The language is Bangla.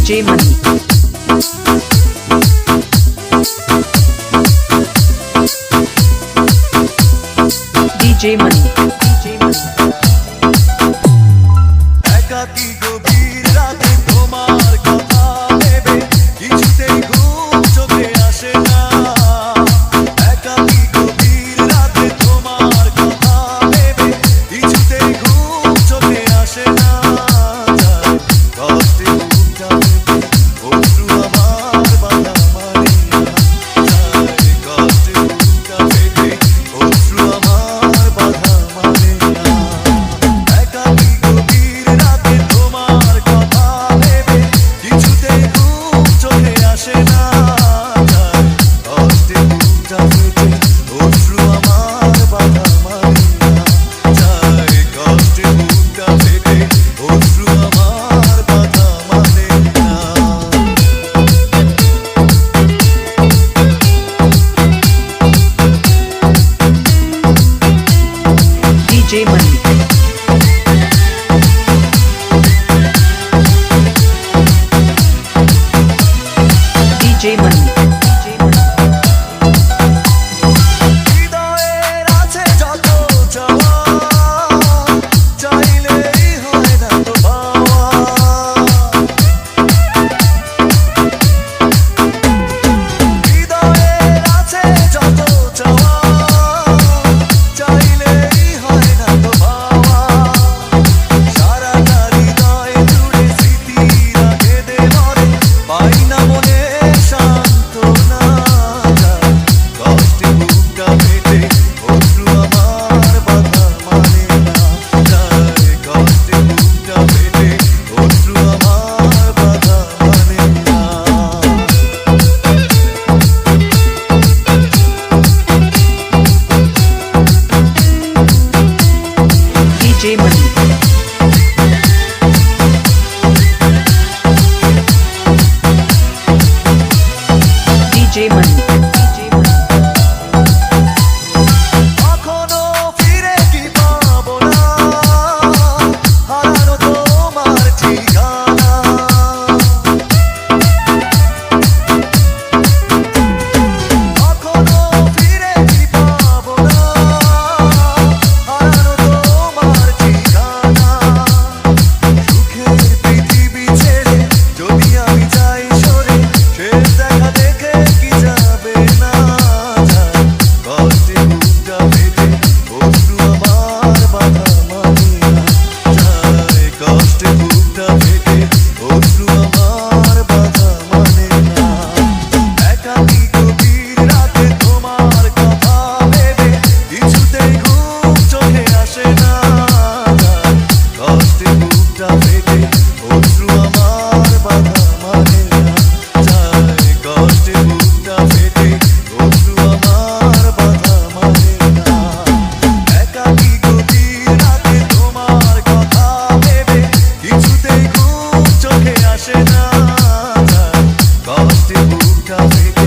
DJ Money. DJ Money. DJ Money. একাকী গভীর রাতে তোমার কথা ভেবে কিছুতেই ঘুম চোখে আসে না। একাকী গভীর রাতে তোমার কথা ভেবে কিছুতেই ঘুম চোখে আসে না। কষ্টে বুকটা ভেবে অশ্রু আমার বাধা মানে না। কষ্টে বুকটা ভেবে অশ্রু আমার বাধা মানে না। একাকী গভীর রাতে তোমার কথা ভেবে কিছুতেই ঘুম চোখে আসে না। কষ্টে বুকটা ভেবে অশ্রু আমার বাধা মানে না। কষ্টে বুকটা ভেবে অশ্রু আমার বাধা মানে না। DJ Money. DJ Money. DJ Money. হৃদয়ের আছে যত চাওয়া চাইলেই হয় না তো পাওয়া। হৃদয়ের আছে যত চাওয়া চাইলেই হয় না তো পাওয়া। সারাটা হৃদয় জুড়ে স্মৃতিরা কেঁদে মরে পাই না মনে সান্ত্বনা। কষ্টে বুকটা ফেটে অশ্রু আমার বাধা মানে না। কষ্টে বুকটা ফেটে অশ্রু আমার বাধা মানে না। DJ Money. DJ Money. DJ Money. কখনো ফিরে কি পাবো না হারানো তোমার ঠিকানা। কখনো ফিরে কি পাবো না হারানো তোমার ঠিকানা। সুখের পৃথিবী ছেড়ে যদি আমি যাই সরে শেষ দেখা দেখে কি যাবে না। কষ্টে বুকটা ফেটে অশ্রু আমার বাধা মানে না। কষ্টে বুকটা ফেটে অশ্রু আমার বাধা মানে না। একাকী গভীর রাতে তোমার কথা ভেবে কিছুতেই ঘুম চোখে আসে না। কষ্টে বুকটা ফেটে অশ্রু আমার বাধা মানে না। কষ্টে বুকটা ফেটে অশ্রু আমার বাধা মানে না। একাকী গভীর রাতে তোমার কথা ভেবে কিছুতেই ঘুম চোখে আসে না। কষ্টে বুকটা ফেটে